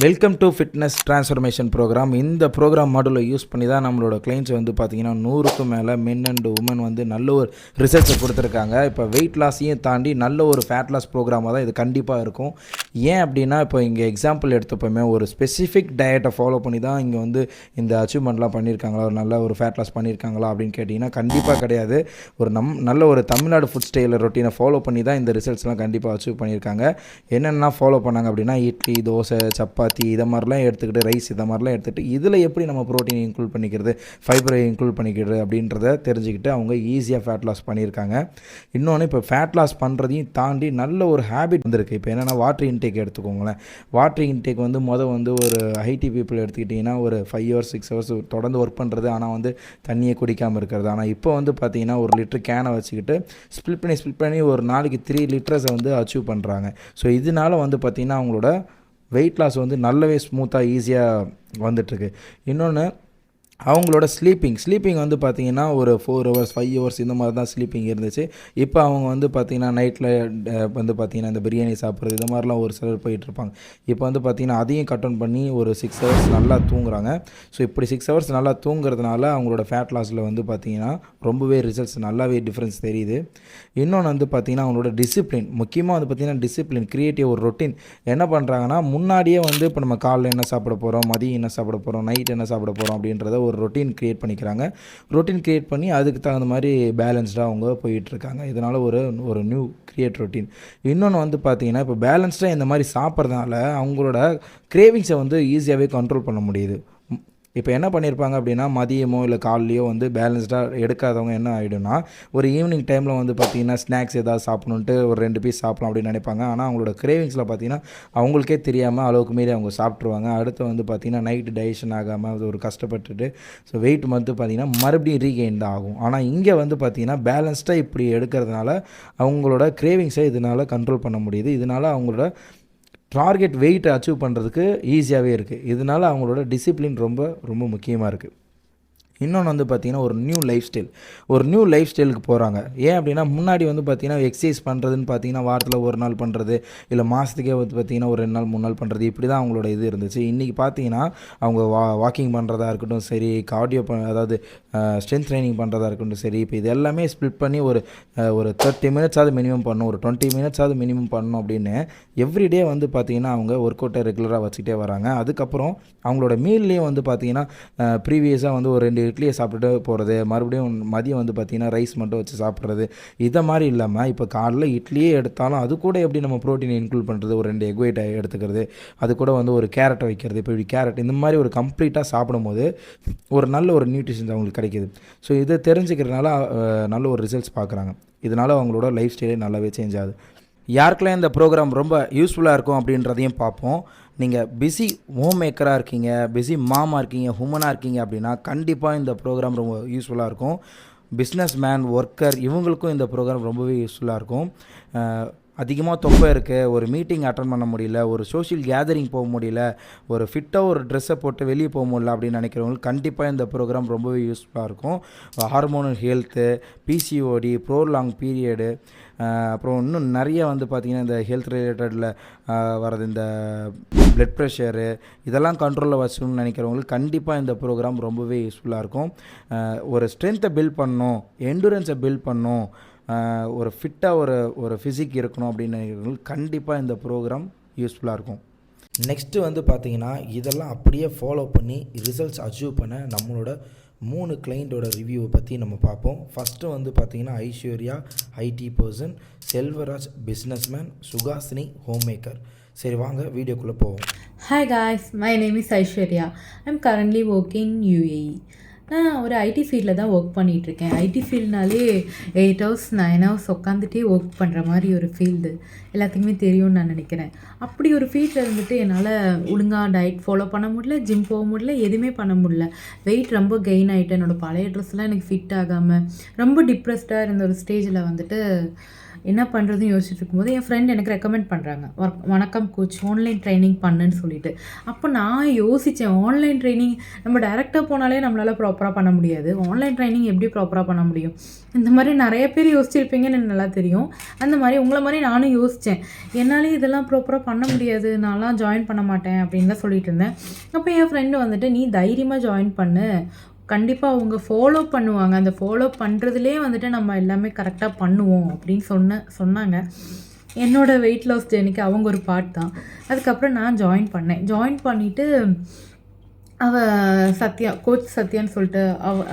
Welcome to fitness transformation program. இந்த program மாடலை use பண்ணி தான் நம்மளோட கிளைண்ட்ஸ் வந்து பார்த்திங்கன்னா 100க்கும் மேலே மென் அண்ட் உமன் வந்து நல்ல ஒரு ரிசல்ட்ஸை கொடுத்துருக்காங்க. இப்போ வெயிட் லாஸையும் தாண்டி நல்ல ஒரு ஃபேட் லாஸ் ப்ரோக்ராமாக தான் இது கண்டிப்பாக இருக்கும். ஏன் அப்படின்னா, இப்போ இங்கே எக்ஸாம்பிள் எடுத்தப்போமே ஒரு ஸ்பெசிஃபிக் டயட்டை ஃபாலோ பண்ணி தான் இங்கே வந்து இந்த அச்சீவ்மெண்ட்லாம் பண்ணியிருக்காங்களா, ஒரு நல்ல ஒரு ஃபேட் லாஸ் பண்ணியிருக்காங்களா அப்படின்னு கேட்டிங்கன்னா கண்டிப்பாக கிடையாது. ஒரு நல்ல ஒரு தமிழ்நாடு ஃபுட் ஸ்டைலில் ரொட்டீனை ஃபாலோ பண்ணி தான் இந்த ரிசல்ட்ஸ்லாம் கண்டிப்பாக அச்சீவ் பண்ணியிருக்காங்க. என்னென்னா ஃபாலோ பண்ணாங்க அப்படின்னா, இட்லி, தோசை, சப்பாத்தி இதை மாதிரிலாம் எடுத்துக்கிட்டு, ரைஸ் இதை மாதிரிலாம் எடுத்துகிட்டு, இதில் எப்படி நம்ம ப்ரோட்டீன் இன்க்ளூட் பண்ணிக்கிறது, ஃபைபரை இன்க்ளூட் பண்ணிக்கிறது அப்படின்றத தெரிஞ்சுக்கிட்டு அவங்க ஈஸியாக ஃபேட் லாஸ் பண்ணியிருக்காங்க. இன்னொன்று, இப்போ ஃபேட் லாஸ் பண்ணுறதையும் தாண்டி நல்ல ஒரு ஹேபிட் வந்துருக்கு. இப்போ என்னென்னா, வாட்டர் இன்டேக் எடுத்துக்கோங்களேன். வாட்டர் இன்டேக் வந்து வந்து ஒரு ஐடி பீப்புள் எடுத்துக்கிட்டிங்கன்னா ஒரு 5 hours 6 hours தொடர்ந்து ஒர்க் பண்ணுறது, ஆனால் வந்து தண்ணியை குடிக்காமல் இருக்கிறது. ஆனால் இப்போ வந்து பார்த்திங்கன்னா 1 லிட்டர் கேனை வச்சுக்கிட்டு ஸ்பிளிட் பண்ணி ஒரு நாளைக்கு 3 லிட்டர்ஸை வந்து அச்சீவ் பண்ணுறாங்க. ஸோ இதனால வந்து பார்த்திங்கன்னா அவங்களோட வெயிட் லாஸ் வந்து நல்லாவே ஸ்மூத்தாக ஈஸியாக வந்துட்டுருக்கு. இன்னொன்று, அவங்களோட ஸ்லீப்பிங் வந்து பார்த்திங்கன்னா ஒரு 4 hours 5 hours இந்த மாதிரி தான் ஸ்லீப்பிங் இருந்துச்சு. இப்போ அவங்க வந்து பார்த்திங்கன்னா நைட்டில் வந்து பார்த்திங்கன்னா இந்த பிரியாணி சாப்பிட்றது இது மாதிரிலாம் ஒரு சிலர் போயிட்டுருப்பாங்க. இப்போ வந்து பார்த்திங்கன்னா அதையும் கட் டவுன் பண்ணி ஒரு 6 hours நல்லா தூங்குறாங்க. ஸோ இப்படி 6 hours நல்லா தூங்குறதுனால அவங்களோட ஃபேட் லாஸில் வந்து பார்த்திங்கன்னா ரொம்பவே ரிசல்ட்ஸ் நல்லாவே டிஃப்ரென்ஸ் தெரியுது. இன்னொன்று வந்து பார்த்திங்கன்னா அவங்களோட டிசிப்ளின், முக்கியமாக வந்து பார்த்திங்கன்னா டிசிப்ளின், கிரியேட்டிவ் ஒரு ரொட்டீன் என்ன பண்ணுறாங்கன்னா, முன்னாடியே வந்து இப்போ நம்ம காலைல என்ன சாப்பிட போகிறோம், மதியம் என்ன சாப்பிட போகிறோம், நைட் என்ன சாப்பிட போகிறோம் அப்படின்றத ஒரு ரொட்டீன் க்ரியேட் பண்ணிக்கிறாங்க. ரொட்டீன் க்ரியேட் பண்ணி அதுக்கு தகுந்த மாதிரி பேலன்ஸ்டாக அவங்க போயிட்டுருக்காங்க. இதனால் ஒரு நியூ க்ரியேட் ரொட்டீன். இன்னொன்று வந்து பார்த்திங்கன்னா, இப்போ பேலன்ஸ்டாக இந்த மாதிரி சாப்பிட்றதுனால அவங்களோட கிரேவிங்ஸை வந்து ஈஸியாகவே கண்ட்ரோல் பண்ண முடியுது. இப்போ என்ன பண்ணியிருப்பாங்க அப்படின்னா, மதியமோ இல்லை காலையிலையோ வந்து பேலன்ஸ்டாக எடுக்காதவங்க என்ன ஆகிடும்னா, ஒரு ஈவினிங் டைமில் வந்து பார்த்திங்கன்னா ஸ்நாக்ஸ் ஏதாவது சாப்பிட்ணுன்ட்டு ஒரு 2 பீஸ் சாப்பிட்லாம் அப்படின்னு நினைப்பாங்க. ஆனால் அவங்களோட கிரேவிங்ஸில் பார்த்திங்கன்னா அவங்களுக்கே தெரியாமல் அளவுக்கு மீறி அவங்க சாப்பிட்ருவாங்க. அடுத்து வந்து பார்த்திங்கன்னா நைட்டு டைஜஷன் ஆகாமல் அது ஒரு கஷ்டப்பட்டுட்டு ஸோ வெயிட் வந்து பார்த்திங்கன்னா மறுபடியும் ரீகெயின் தான் ஆகும். ஆனால் இங்கே வந்து பார்த்திங்கன்னா பேலன்ஸ்டாக இப்படி எடுக்கிறதுனால அவங்களோட கிரேவிங்ஸை இதனால் கண்ட்ரோல் பண்ண முடியுது. இதனால் அவங்களோட டார்கெட் வெயிட்டை அச்சீவ் பண்ணுறதுக்கு ஈஸியாகவே இருக்குது. இதனால் அவங்களோட டிசிப்ளின் ரொம்ப முக்கியமாக இருக்குது. இன்னொன்று வந்து பார்த்திங்கன்னா ஒரு நியூ லைஃப் ஸ்டைலுக்கு போகிறாங்க. ஏன் அப்படின்னா, முன்னாடி வந்து பார்த்திங்கன்னா எக்ஸசைஸ் பண்ணுறதுன்னு பார்த்திங்கன்னா வாரத்தில் 1 நாள் பண்ணுறது, இல்லை மாதத்துக்கே வந்து பார்த்திங்கன்னா ஒரு 2 நாள் 3 நாள் பண்ணுறது, இப்படி தான் அவங்களோட இது இருந்துச்சு. இன்றைக்கி பார்த்திங்கன்னா அவங்க வாக்கிங் பண்ணுறதா இருக்கட்டும் சரி, கார்டியோ அதாவது ஸ்ட்ரென்த் ட்ரைனிங் பண்ணுறதா இருக்கட்டும் சரி, இப்போ இது எல்லாமே ஸ்ப்ளிட் பண்ணி ஒரு 30 மினிட்ஸாவது மினிமம் பண்ணணும், ஒரு 20 மினிட்ஸாவது மினிமம் பண்ணணும் அப்படின்னு எவ்ரிடே வந்து பார்த்திங்கன்னா அவங்க ஒர்க் அவுட்டை ரெகுலராக வச்சுக்கிட்டே வராங்க. அதுக்கப்புறம் அவங்களோட மீல்லேயும் வந்து பார்த்திங்கன்னா ப்ரீவியஸாக வந்து ஒரு 2 இட்லியை சாப்பிட்டுட்டு போகிறது, மறுபடியும் மதியம் வந்து பார்த்திங்கன்னா ரைஸ் மட்டும் வச்சு சாப்பிட்றது, இதை மாதிரி இல்லாமல் இப்போ காலைல இட்லியே எடுத்தாலும் அது கூட எப்படி நம்ம ப்ரோட்டீன் இன்க்ளூட் பண்ணுறது, ஒரு 2 எக் ஒயிட்டை எடுத்துக்கிறது, அது கூட வந்து ஒரு கேரட்டை வைக்கிறது, இப்போ இப்படி கேரட் இந்த மாதிரி ஒரு கம்ப்ளீட்டாக சாப்பிடும்போது ஒரு நல்ல ஒரு நியூட்ரிஷன்ஸ் அவங்களுக்கு கிடைக்கிது. ஸோ இதை தெரிஞ்சுக்கிறதுனால நல்ல ஒரு ரிசல்ட்ஸ் பார்க்குறாங்க. இதனால் அவங்களோட லைஃப் ஸ்டைலே நல்லாவே சேஞ்ச் ஆகுது. யாருக்கெல்லாம் இந்த ப்ரோக்ராம் ரொம்ப யூஸ்ஃபுல்லாக இருக்கும் அப்படின்றதையும் பார்ப்போம். நீங்கள் பிஸி ஹோம் மேக்கராக இருக்கீங்க, பிஸி மாமாக இருக்கீங்க, உமனாக இருக்கீங்க அப்படின்னா கண்டிப்பாக இந்த ப்ரோக்ராம் ரொம்ப யூஸ்ஃபுல்லாக இருக்கும். பிஸ்னஸ் மேன், ஒர்க்கர் இவங்களுக்கும் இந்த ப்ரோக்ராம் ரொம்பவே யூஸ்ஃபுல்லாக இருக்கும். அதிகமாக தொப்பை இருக்குது, ஒரு மீட்டிங் அட்டன் பண்ண முடியல, ஒரு சோஷியல் கேதரிங் போக முடியல, ஒரு ஃபிட்டாக ஒரு ட்ரெஸ்ஸை போட்டு வெளியே போக முடியல அப்படின்னு நினைக்கிறவங்களுக்கு கண்டிப்பாக இந்த ப்ரோக்ராம் ரொம்பவே யூஸ்ஃபுல்லாக இருக்கும். ஹார்மோனல் ஹெல்த்து, பிசிஓடி, ப்ரோலாங் பீரியடு, அப்புறம் இன்னும் நிறைய வந்து பார்த்திங்கன்னா இந்த ஹெல்த் ரிலேட்டடில் வரது, இந்த பிளட் ப்ரெஷரு இதெல்லாம் கண்ட்ரோலில் வச்சுக்கணும்னு நினைக்கிறவங்களுக்கு கண்டிப்பாக இந்த ப்ரோக்ராம் ரொம்பவே யூஸ்ஃபுல்லாக இருக்கும். ஒரு ஸ்ட்ரென்த்தை பில்ட் பண்ணணும், எண்டூரன்ஸை பில்ட் பண்ணணும், ஒரு ஃபிட்டாக ஒரு ஃபிசிக் இருக்கணும் அப்படின்னு நினைக்கிறவங்களுக்கு கண்டிப்பாக இந்த ப்ரோக்ராம் யூஸ்ஃபுல்லாக இருக்கும். நெக்ஸ்ட்டு வந்து பார்த்திங்கன்னா இதெல்லாம் அப்படியே ஃபாலோ பண்ணி ரிசல்ட்ஸ் அச்சீவ் பண்ண நம்மளோட 3 கிளைண்ட்டோட ரிவ்யூவை பற்றி நம்ம பார்ப்போம். ஃபஸ்ட்டு வந்து பார்த்திங்கன்னா Aishwarya IT person, Selvaraj businessman, Suhasini home maker. சரி வாங்க வீடியோக்குள்ளே போவோம். Hi guys, my name is Aishwarya. I'm currently working in UAE. நான் ஒரு ஐடி ஃபீல்டில் தான் ஒர்க் பண்ணிகிட்ருக்கேன். ஐடி ஃபீல்ட்னாலே 8 hours 9 hours உட்காந்துட்டே ஒர்க் பண்ணுற மாதிரி ஒரு ஃபீல்டு எல்லாத்துக்குமே தெரியும்னு நான் நினைக்கிறேன். அப்படி ஒரு ஃபீல்டில் இருந்துட்டு என்னால் ஒழுங்காக டயட் ஃபாலோ பண்ண முடியல, ஜிம் போக முடியல, எதுவுமே பண்ண முடியல. வெயிட் ரொம்ப கெயின் ஆகிட்டேன். என்னோடய பழைய ட்ரெஸ்லாம் எனக்கு ஃபிட் ஆகாமல் ரொம்ப டிப்ரெஸ்டாக இருந்த ஒரு ஸ்டேஜில் வந்துட்டு என்ன பண்ணுறதுன்னு யோசிச்சுட்டு இருக்கும்போது என் ஃப்ரெண்ட் எனக்கு ரெக்கமெண்ட் பண்ணுறாங்க, வணக்கம் கோச் ஆன்லைன் ட்ரைனிங் பண்ணுன்னு சொல்லிட்டு. அப்போ நான் யோசித்தேன், ஆன்லைன் ட்ரைனிங் நம்ம டைரெக்டாக போனாலே நம்மளால் ப்ராப்பராக பண்ண முடியாது, ஆன்லைன் ட்ரைனிங் எப்படி ப்ராப்பராக பண்ண முடியும்? இந்த மாதிரி நிறைய பேர் யோசிச்சிருப்பீங்கன்னு எனக்கு நல்லா தெரியும். அந்த மாதிரி உங்களை மாதிரி நானும் யோசித்தேன், என்னாலே இதெல்லாம் ப்ராப்பராக பண்ண முடியாது, நான்லாம் ஜாயின் பண்ண மாட்டேன் அப்படின்னு தான் சொல்லிட்டு இருந்தேன். அப்போ என் ஃப்ரெண்டு வந்துட்டு நீ தைரியமாக ஜாயின் பண்ணு, கண்டிப்பாக அவங்க ஃபாலோ பண்ணுவாங்க, அந்த ஃபாலோ பண்ணுறதுலே வந்துட்டு நம்ம எல்லாமே கரெக்டாக பண்ணுவோம் அப்படின்னு சொன்னாங்க. என்னோடய வெயிட் லாஸ் ஜேர்னிக்கு அவங்க ஒரு பார்ட் தான். அதுக்கப்புறம் நான் ஜாயின் பண்ணிவிட்டு கோச் சத்யான்னு சொல்லிட்டு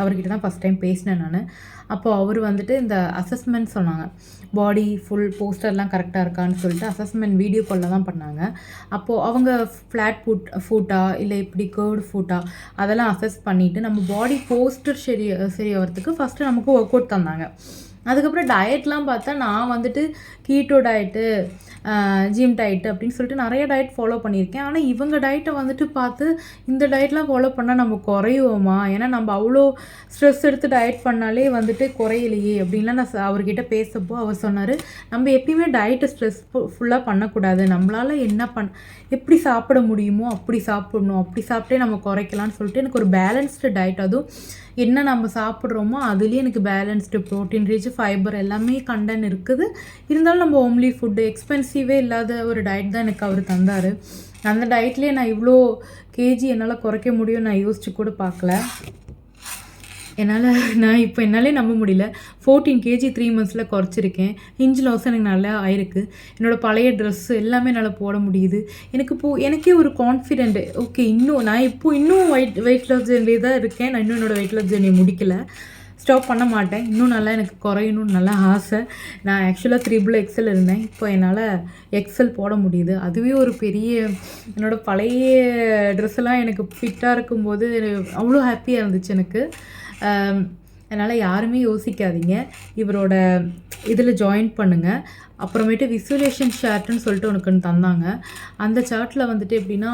அவர்கிட்ட தான் ஃபஸ்ட் டைம் பேசினேன் நான். அப்போது அவர் வந்துட்டு இந்த அசஸ்மெண்ட் சொன்னாங்க, பாடி ஃபுல் போஸ்டர்லாம் கரெக்டாக இருக்கான்னு சொல்லிட்டு அசஸ்மெண்ட் வீடியோ காலில் தான் பண்ணாங்க. அப்போது அவங்க ஃப்ளாட் ஃபுட்டா இல்லை இப்படி கேர்டு ஃபுட்டா அதெல்லாம் அசஸ் பண்ணிவிட்டு நம்ம பாடி போஸ்டர் சரி ஆகிறதுக்கு ஃபஸ்ட்டு நமக்கு ஒர்க் அவுட் தந்தாங்க. அதுக்கப்புறம் டயட்லாம் பார்த்தா நான் வந்துட்டு கீட்டோ டயட்டு, ஜிம் டயட்டு அப்படின்னு சொல்லிட்டு நிறைய டயட் ஃபாலோ பண்ணியிருக்கேன். ஆனால் இவங்க டயட்டை வந்துட்டு பார்த்து இந்த டயட்லாம் ஃபாலோ பண்ணால் நம்ம குறையுவோமா, ஏன்னா நம்ம அவ்வளோ ஸ்ட்ரெஸ் எடுத்து டயட் பண்ணாலே வந்துட்டு குறையிலையே அப்படின்லாம் நான் அவர்கிட்ட பேசப்போ அவர் சொன்னார், நம்ம எப்பயுமே டயட்டை ஃபுல்லாக பண்ணக்கூடாது, நம்மளால் எப்படி சாப்பிட முடியுமோ அப்படி சாப்பிடணும், அப்படி சாப்பிட்டே நம்ம குறைக்கலான்னு சொல்லிட்டு எனக்கு ஒரு பேலன்ஸ்டு டயட், அதுவும் என்ன நம்ம சாப்பிட்றோமோ அதுலேயே எனக்கு பேலன்ஸ்டு ப்ரோட்டீன் ரிச் ஃபைபர் எல்லாமே கண்டென்ட் இருக்குது. இருந்தாலும் நம்ம ஹோம்லி ஃபுட்டு எக்ஸ்பென்சிவே இல்லாத ஒரு டயட் தான் எனக்கு அவர் தந்தார். அந்த டயட்லேயே நான் இவ்வளோ கேஜி என்னால் குறைக்க முடியும் நான் யோசிச்சு கூட பார்க்கல. என்னாலே நம்ப முடியல, 14 கேஜி 3 மந்த்ஸில் குறைச்சிருக்கேன். ஹிஞ்ச் லாஸ் எனக்கு நல்லா ஆயிருக்கு. என்னோடய பழைய ட்ரெஸ்ஸு எல்லாமே என்னால் போட முடியுது. எனக்கே ஒரு கான்ஃபிடென்ட், ஓகே நான் இன்னும் வெயிட் லாஸ் ஜெர்னி தான் இருக்கேன், நான் இன்னும் என்னோடய வெயிட் லாஸ் ஜெர்னி முடிக்கல, ஸ்டாப் பண்ண மாட்டேன், இன்னும் நல்லா எனக்கு குறையணும்னு நல்லா ஆசை. நான் ஆக்சுவலாக 3XL இருந்தேன், இப்போ என்னால் XL போட முடியுது. அதுவே ஒரு பெரிய, என்னோடய பழைய ட்ரெஸ்ஸெல்லாம் எனக்கு ஃபிட்டாக இருக்கும்போது அவ்வளோ ஹாப்பியாக இருந்துச்சு எனக்கு. அதனால் யாருமே யோசிக்காதீங்க, இவரோட இதில் ஜாயின் பண்ணுங்கள். அப்புறமேட்டு விசுவலேஷன் சார்ட்டுன்னு சொல்லிட்டு ஒன்று தந்தாங்க. அந்த சார்ட்டில் வந்துட்டு எப்படின்னா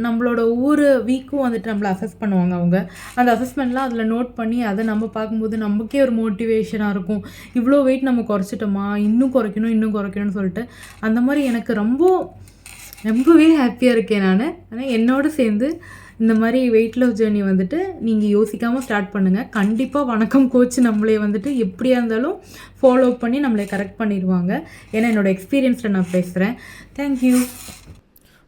நம்மளோட ஒவ்வொரு வீக்கும் வந்துட்டு நம்மளை அசஸ் பண்ணுவாங்க அவங்க. அந்த அசஸ்மெண்ட்லாம் அதில் நோட் பண்ணி அதை நம்ம பார்க்கும்போது நமக்கே ஒரு மோட்டிவேஷனாக இருக்கும், இவ்வளோ வெயிட் நம்ம குறைச்சிட்டோமா, இன்னும் குறைக்கணும்னு சொல்லிட்டு. அந்த மாதிரி எனக்கு ரொம்பவே ஹாப்பியாக இருக்கேன் நான். ஆனால் என்னோட சேர்ந்து இந்த மாதிரி வெயிட் லாஸ் ஜேர்னி வந்துட்டு நீங்கள் யோசிக்காமல் ஸ்டார்ட் பண்ணுங்கள். கண்டிப்பாக வணக்கம் கோச் நம்மளே வந்துட்டு எப்படியா இருந்தாலும் ஃபாலோ பண்ணி நம்மளை கரெக்ட் பண்ணிடுவாங்க. ஏன்னா என்னோடய எக்ஸ்பீரியன்ஸில் நான் பேசுகிறேன். தேங்க்யூ.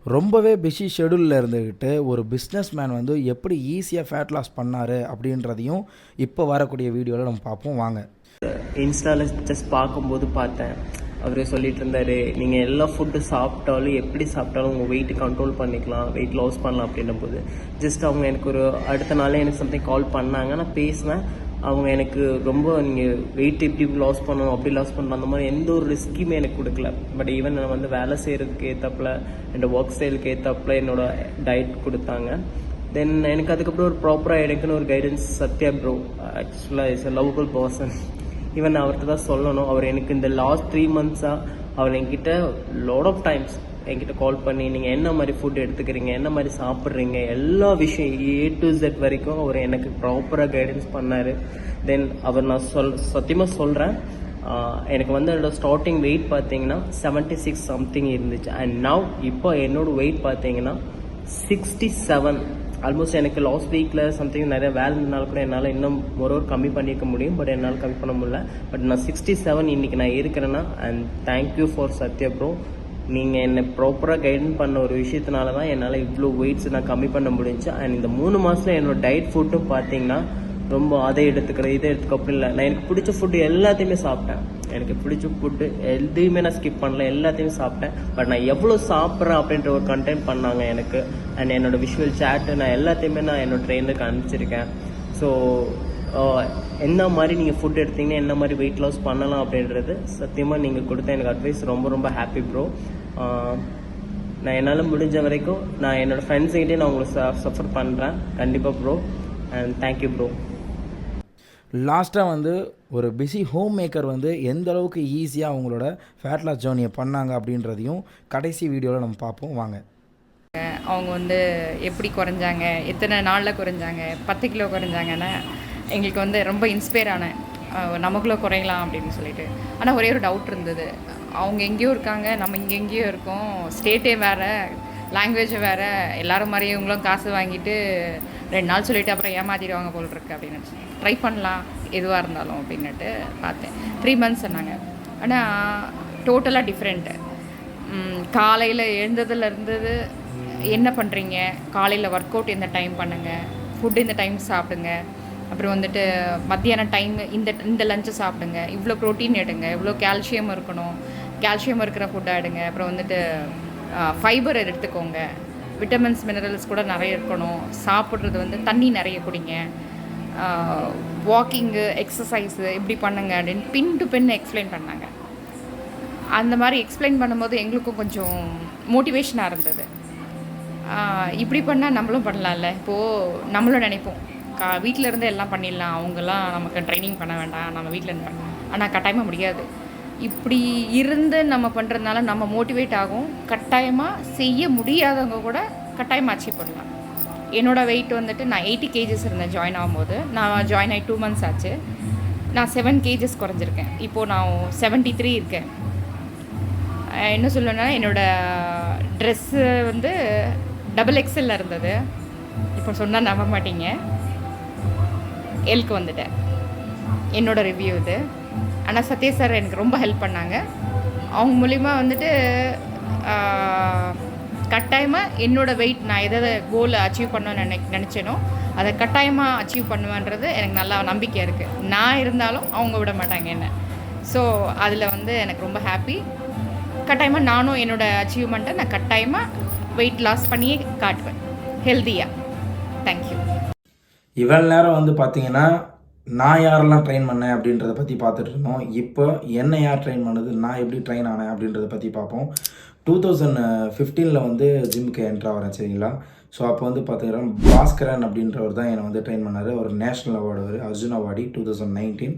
ரொம்பவே பிஸி ஷெடியூலில் இருந்துக்கிட்டு ஒரு பிஸ்னஸ் மேன் வந்து எப்படி ஈஸியாக ஃபேட் லாஸ் பண்ணார் அப்படின்றதையும் இப்போ வரக்கூடிய வீடியோவில் நம்ம பார்ப்போம் வாங்க. இன்ஸ்டாவில் ஜஸ்ட் பார்க்கும்போது பார்த்தேன், அவர் சொல்லிட்டு இருந்தார், நீங்கள் எல்லா ஃபுட்டு சாப்பிட்டாலும் எப்படி சாப்பிட்டாலும் உங்கள் வெயிட் கண்ட்ரோல் பண்ணிக்கலாம், வெயிட் லாஸ் பண்ணலாம் அப்படின்னும் போது ஜஸ்ட் அவங்க எனக்கு ஒரு அடுத்த நாளே எனக்கு சம்திங் கால் பண்ணாங்க. நான் பேசினேன், அவங்க எனக்கு ரொம்ப நீங்கள் வெயிட் எப்படி லாஸ் பண்ணணும் அப்படி லாஸ் பண்ணணும் அந்த மாதிரி எந்த ஒரு ரிஸ்க்குமே எனக்கு கொடுக்கல. பட் ஈவன் நான் வந்து வேலை செய்கிறதுக்கு ஏற்றப்பில் என்னோடய ஒர்க் ஸ்டைலுக்கு ஏற்றப்பில் என்னோடய டயட் கொடுத்தாங்க. தென் எனக்கு அதுக்கப்புறம் ஒரு ப்ராப்பராக எனக்குன்னு ஒரு கைடன்ஸ் சத்யா ப்ரோ, ஆக்சுவலாக is a lovable person. Even நான் அவர்கிட்ட தான் சொல்லணும், அவர் எனக்கு இந்த லாஸ்ட் 3 மந்த்ஸாக அவர் என்கிட்ட லாட் ஆஃப் டைம்ஸ் என்கிட்ட கால் பண்ணி நீங்கள் என்ன மாதிரி ஃபுட் எடுத்துக்கிறீங்க, என்ன மாதிரி சாப்பிட்றீங்க, எல்லா விஷயம் A to Z வரைக்கும் அவர் எனக்கு ப்ராப்பராக கைடன்ஸ் பண்ணார். தென் அவர் நான் சத்தியமாக சொல்கிறேன், எனக்கு வந்து என்னோட ஸ்டார்டிங் வெயிட் பார்த்தீங்கன்னா 76 சம்திங் இருந்துச்சு. அண்ட் நவ் இப்போ என்னோட வெயிட் பார்த்தீங்கன்னா 67. ஆல்மோஸ்ட் எனக்கு லாஸ்ட் வீக்கில் சம்திங் நிறைய வேலை இருந்தனால கூட என்னால் இன்னும் ஒரு கம்மி பண்ணிக்க முடியும், பட் என்னால் கம்மி பண்ண முடியல. பட் நான் 67 இன்றைக்கி நான் இருக்கிறேன்னா, and thank you for Sathya bro. நீங்கள் என்னை ப்ராப்பராக கைடன் பண்ண ஒரு விஷயத்தினால தான் என்னால் இவ்வளோ வெயிட்ஸ் நான் கம்மி பண்ண முடிஞ்சு. அண்ட் இந்த 3 மாதத்தில் என்னோடய டயட் ஃபுட்டும் பார்த்தீங்கன்னா ரொம்ப அதை எடுத்துக்கிறேன் இதை எடுத்துக்க அப்படி இல்லை. நான் எனக்கு பிடிச்ச ஃபுட்டு எல்லாத்தையுமே சாப்பிட்டேன், எனக்கு பிடிச்ச ஃபுட்டு எதையுமே நான் ஸ்கிப் பண்ணல, எல்லாத்தையுமே சாப்பிட்டேன். பட் நான் எவ்வளோ சாப்பிட்றேன் அப்படின்ற ஒரு கண்டென்ட் பண்ணாங்க எனக்கு. அண்ட் என்னோடய விஷுவல் சேட்டு நான் எல்லாத்தையுமே நான் என்னோடய ட்ரெயினுக்கு அனுப்பிச்சிருக்கேன். ஸோ என்ன மாதிரி நீங்கள் ஃபுட் எடுத்தீங்கன்னா என்ன மாதிரி வெயிட் லாஸ் பண்ணலாம் அப்படின்றது சத்தியமாக நீங்கள் கொடுத்த எனக்கு அட்வைஸ் ரொம்ப ஹாப்பி ப்ரோ. நான் என்னால் முடிஞ்ச வரைக்கும் நான் என்னோடய ஃப்ரெண்ட்ஸுக்கிட்டே நான் உங்களுக்கு சஃபர் பண்ணுறேன் கண்டிப்பாக ப்ரோ. And thank you bro. லாஸ்ட்டாக வந்து ஒரு பிஸி ஹோம் மேக்கர் வந்து எந்த அளவுக்கு ஈஸியாக அவங்களோட ஃபேட் லாஸ் ஜேர்னியை பண்ணாங்க அப்படின்றதையும் கடைசி வீடியோவில் நம்ம பார்ப்போம் வாங்க. அவங்க வந்து எப்படி குறைஞ்சாங்க, எத்தனை நாளில் குறைஞ்சாங்க, 10 கிலோ குறைஞ்சாங்கன்னு எங்களுக்கு வந்து ரொம்ப இன்ஸ்பயர் ஆனேன். நமக்குள்ளே குறையலாம் அப்படின்னு சொல்லிட்டு. ஆனால் ஒரே ஒரு டவுட் இருந்தது, அவங்க எங்கேயோ இருக்காங்க, நம்ம இங்கே எங்கேயோ இருக்கோம், ஸ்டேட்டே வேறு, லாங்குவேஜை வேறு, எல்லோரும் மாதிரி இவங்களும் காசு வாங்கிட்டு 2 நாள் சொல்லிவிட்டு அப்புறம் ஏமாற்றிடுவாங்க போல் இருக்கு அப்படின்னு ட்ரை பண்ணலாம் எதுவாக இருந்தாலும் அப்படின்னுட்டு பார்த்தேன். 3 months சொன்னாங்க. ஆனால் டோட்டலாக டிஃப்ரெண்ட்டு. காலையில் எழுந்ததுலேருந்து என்ன பண்ணுறீங்க, காலையில் ஒர்க் அவுட் இந்த டைம் பண்ணுங்கள், ஃபுட்டு இந்த டைம் சாப்பிடுங்க, அப்புறம் வந்துட்டு மத்தியான டைம் இந்த லஞ்சை சாப்பிடுங்க, இவ்வளோ ப்ரோட்டீன் எடுங்க, இவ்வளோ கால்சியம் இருக்கணும், கால்சியம் இருக்கிற ஃபுட்டாக எடுங்க, அப்புறம் வந்துட்டு ஃபைபர் எடுத்துக்கோங்க, விட்டமின்ஸ் மினரல்ஸ் கூட நிறைய இருக்கணும், சாப்பிட்றது வந்து தண்ணி நிறைய குடிங்க, வாக்கிங்கு எக்ஸசைஸு இப்படி பண்ணுங்க அப்படின்னு பின் டு பின் எக்ஸ்பிளைன் பண்ணாங்க. அந்த மாதிரி எக்ஸ்பிளைன் பண்ணும்போது எங்களுக்கும் கொஞ்சம் மோட்டிவேஷனாக இருந்தது. இப்படி பண்ணால் நம்மளும் பண்ணலாம்ல. இப்போது நம்மளும் நினைப்போம் வீட்டில் இருந்து எல்லாம் பண்ணிடலாம், அவங்கெல்லாம் நமக்கு ட்ரைனிங் பண்ண வேண்டாம், நம்ம வீட்டில் இருந்து பண்ணலாம். ஆனால் கட்டாயமாக முடியாது. இப்படி இருந்து நம்ம பண்ணுறதுனால நம்ம மோட்டிவேட் ஆகும். கட்டாயமாக செய்ய முடியாதவங்க கூட கட்டாயமாக அச்சீவ் பண்ணலாம். என்னோடய வெயிட் வந்துட்டு நான் 80 kgs இருந்தேன் ஜாயின் ஆகும்போது. நான் ஜாயின் ஆகி 2 months ஆச்சு. நான் 7 kgs குறைஞ்சிருக்கேன். இப்போது நான் 73 இருக்கேன். என்ன சொல்லணுன்னா, என்னோடய ட்ரெஸ்ஸு வந்து XXL இருந்தது. இப்போ சொன்னால் நம்ப மாட்டீங்க, எல்க்கு வந்துட்டேன். என்னோடய ரிவ்யூ இது. ஆனால் சத்யா சார் எனக்கு ரொம்ப ஹெல்ப் பண்ணாங்க. அவங்க மூலிமா வந்துட்டு கட்டாயமாக என்னோடய வெயிட் நான் எதை கோலை அச்சீவ் பண்ணணும்னு நினச்சேனோ அதை கட்டாயமாக அச்சீவ் பண்ணுவேன்றது எனக்கு நல்லா நம்பிக்கை இருக்குது. நான் இருந்தாலும் அவங்க விட மாட்டாங்க என்ன. ஸோ அதில் வந்து எனக்கு ரொம்ப ஹாப்பி. கட்டாயமாக நானும் என்னோடய அச்சீவ்மெண்ட்டை நான் கட்டாயமாக வெயிட் லாஸ் பண்ணியே காட்டுவேன், ஹெல்த்தியாக. தேங்க்யூ. இவ்வளோ நேரம் வந்து பார்த்தீங்கன்னா நான் யாரெல்லாம் ட்ரெயின் பண்ணேன் அப்படின்றத பற்றி பார்த்துட்டு இருந்தோம். இப்போ என்ன யார் ட்ரெயின் பண்ணது, நான் எப்படி ட்ரெயின் ஆனேன் அப்படின்றத பற்றி பார்ப்போம். 2015 வந்து ஜிம்முக்கு என்ட்ரு ஆகிறேன், சரிங்களா. ஸோ அப்போ வந்து பார்த்தீங்கன்னா பாஸ்கரன் அப்படின்றவர் தான் என்னை வந்து ட்ரெயின் பண்ணார். ஒரு நேஷ்னல் அவார்டு, ஒரு அர்ஜுன் அவார்டி 2019.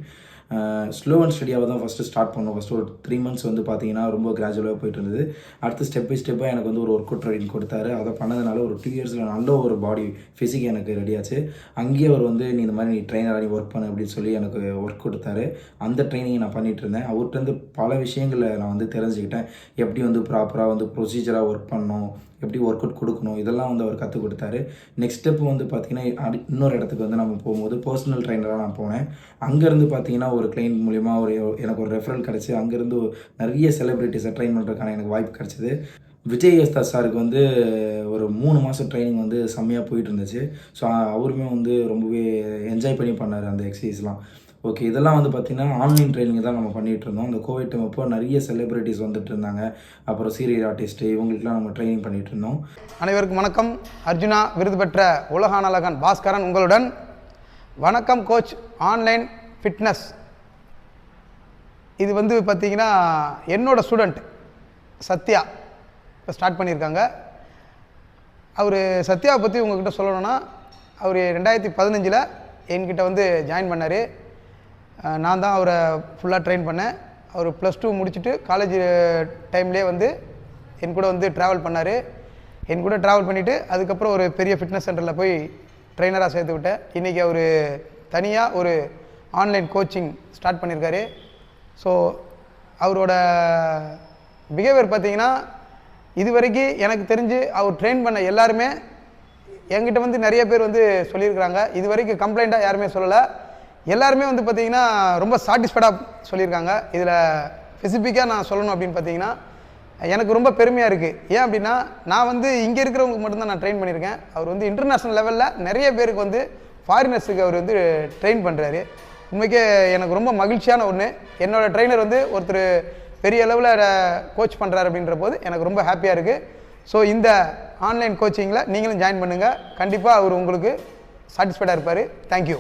ஸ்லோ அண்ட் ஸ்டடியாக தான் ஃபஸ்ட்டு ஸ்டார்ட் பண்ணோம். ஃபஸ்ட்டு ஒரு 3 months வந்து பார்த்தீங்கன்னா ரொம்ப கிராஜுவலாக போயிட்டு இருந்தது. அடுத்து ஸ்டெப் பை ஸ்டெப்பாக எனக்கு வந்து ஒரு ஒர்க் அவுட் ட்ரைனிங் கொடுத்தாரு. அதை பண்ணதுனால ஒரு 2 yearsல நல்ல ஒரு பாடி ஃபிசிக் எனக்கு ரெடியாச்சு. அங்கேயே அவர் வந்து நீ இந்த மாதிரி நீ ட்ரெயினராக நீ ஒர்க் பண்ணு அப்படின்னு சொல்லி எனக்கு ஒர்க் கொடுத்தாரு. அந்த ட்ரைனிங்கை நான் பண்ணிகிட்டு இருந்தேன். அவர்கிட்ட பல விஷயங்களை நான் வந்து தெரிஞ்சுக்கிட்டேன். எப்படி வந்து ப்ராப்பராக வந்து ப்ரொசீஜராக ஒர்க் பண்ணணும், எப்படி ஒர்க் அவுட் கொடுக்கணும், இதெல்லாம் வந்து அவர் கற்றுக் கொடுத்தாரு. நெக்ஸ்ட் ஸ்டெப் வந்து பார்த்திங்கன்னா இன்னொரு இடத்துக்கு வந்து நம்ம போகும்போது பர்சனல் ட்ரைனராக நான் போனேன். அங்கேருந்து பார்த்திங்கன்னா ஒரு கிளைண்ட் மூலிமா எனக்கு ஒரு ரெஃபரல் கிடச்சி அங்கேருந்து நிறைய செலிப்ரிட்டிஸை ட்ரெயின் பண்ணுறதுக்கான எனக்கு வாய்ப்பு கிடச்சிது. விஜய் எஸ்தா சாருக்கு வந்து ஒரு 3 மாதம் ட்ரைனிங் வந்து செம்மையாக போயிட்டு இருந்துச்சு. ஸோ அவருமே வந்து ரொம்பவே என்ஜாய் பண்ணி பண்ணார் அந்த எக்ஸசைஸ்லாம். ஓகே, இதெல்லாம் வந்து பார்த்திங்கன்னா ஆன்லைன் ட்ரைனிங் தான் நம்ம பண்ணிகிட்டு இருந்தோம். அந்த கோவிட் டைம் அப்போ நிறைய செலிப்ரிட்டிஸ் வந்துட்டு இருந்தாங்க. அப்புறம் சீரியல் ஆர்டிஸ்ட்டு, இவங்களுக்குலாம் நம்ம ட்ரைனிங் பண்ணிகிட்டு இருந்தோம். அனைவருக்கும் வணக்கம். அர்ஜுனா விருது பெற்ற உலகான அழகன் பாஸ்கரன் உங்களுடன். வணக்கம் கோச் ஆன்லைன் ஃபிட்னஸ். இது வந்து பார்த்திங்கன்னா என்னோடய ஸ்டூடெண்ட் சத்யா இப்போ ஸ்டார்ட் பண்ணியிருக்காங்க. அவர் சத்யாவை பற்றி உங்கள்கிட்ட சொல்லணும்னா, அவர் 2015 என்கிட்ட வந்து ஜாயின் பண்ணார். நான் தான் அவரை ஃபுல்லாக ட்ரெயின் பண்ணேன். அவர் +2 முடிச்சுட்டு காலேஜ் டைம்லேயே வந்து என் கூட வந்து ட்ராவல் பண்ணார். என் கூட ட்ராவல் பண்ணிவிட்டு அதுக்கப்புறம் ஒரு பெரிய ஃபிட்னஸ் சென்டரில் போய் ட்ரெயினராக சேர்த்து விட்டேன். இன்றைக்கி அவர் தனியாக ஒரு ஆன்லைன் கோச்சிங் ஸ்டார்ட் பண்ணியிருக்காரு. ஸோ அவரோட பிஹேவியர் பார்த்திங்கன்னா இது வரைக்கும் எனக்கு தெரிஞ்சு அவர் ட்ரெயின் பண்ண எல்லாருமே என்கிட்ட வந்து நிறைய பேர் வந்து சொல்லியிருக்கிறாங்க. இது வரைக்கும் கம்ப்ளைண்ட்டாக யாருமே சொல்லலை. எல்லாருமே வந்து பார்த்திங்கன்னா ரொம்ப சாட்டிஸ்ஃபைடாக சொல்லியிருக்காங்க. இதில் ஸ்பெசிஃபிக்காக நான் சொல்லணும் அப்படின்னு பார்த்திங்கன்னா எனக்கு ரொம்ப பெருமையாக இருக்குது. ஏன் அப்படின்னா நான் வந்து இங்கே இருக்கிறவங்களுக்கு மட்டும்தான் நான் ட்ரெயின் பண்ணியிருக்கேன். அவர் வந்து இன்டர்நேஷ்னல் லெவலில் நிறைய பேருக்கு வந்து ஃபாரினர்ஸுக்கு அவர் வந்து ட்ரெயின் பண்ணுறாரு. உண்மைக்கே எனக்கு ரொம்ப மகிழ்ச்சியான ஒன்று. என்னோடய ட்ரெயினர் வந்து ஒருத்தர் பெரிய அளவில் கோச் பண்ணுறாரு அப்படின்ற போது எனக்கு ரொம்ப ஹாப்பியாக இருக்குது. ஸோ இந்த ஆன்லைன் கோச்சிங்கில் நீங்களும் ஜாயின் பண்ணுங்கள். கண்டிப்பாக அவர் உங்களுக்கு சாட்டிஸ்ஃபைடாக இருப்பார். தேங்க்யூ.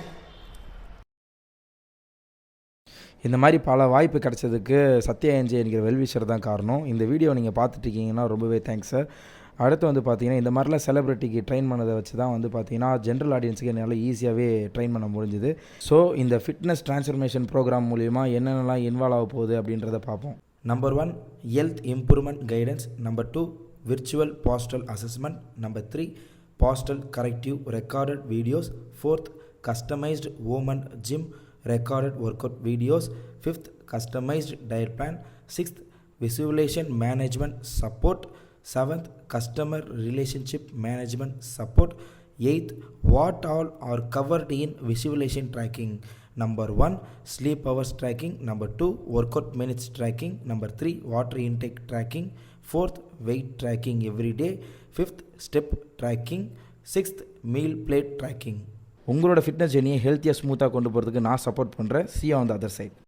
இந்த மாதிரி பல வாய்ப்பு கிடைச்சதுக்கு சத்யா என்ஜே என்கிற வெல்விஷர் தான் காரணம். இந்த வீடியோ நீங்கள் பார்த்துட்ருக்கீங்கன்னா ரொம்பவே தேங்க்ஸ் சார். அடுத்து வந்து பார்த்தீங்கன்னா இந்த மாதிரிலாம் செலிப்ரிட்டிக்கு ட்ரெயின் பண்ணதை வச்சு தான் வந்து பார்த்தீங்கன்னா ஜென்ரல் ஆடியன்ஸுக்கு என்னால் ஈஸியாகவே ட்ரெயின் பண்ண முடிஞ்சுது. ஸோ இந்த ஃபிட்னஸ் ட்ரான்ஸ்ஃபர்மேஷன் ப்ரோக்ராம் மூலிமா என்னென்னலாம் இன்வால்வ் ஆக போகுது அப்படின்றத பார்ப்போம். Number 1 health improvement guidance. Number 2 virtual postural assessment. Number 3 postural corrective recorded videos. 4th customised women gym recorded workout videos. 5th, customized diet plan. 6th, visualization management support. 7th, customer relationship management support. 8th, what all are covered in visualization tracking? Number 1, sleep hours tracking. Number 2, workout minutes tracking. Number 3, water intake tracking. 4th, weight tracking every day. 5th, step tracking. 6th, meal plate tracking. உங்களோட fitness ஜெர்னியை ஹெல்த்தியாக ஸ்மூத்தாக கொண்டு போகிறதுக்கு நான் support பண்ணுறேன். See you on the other side.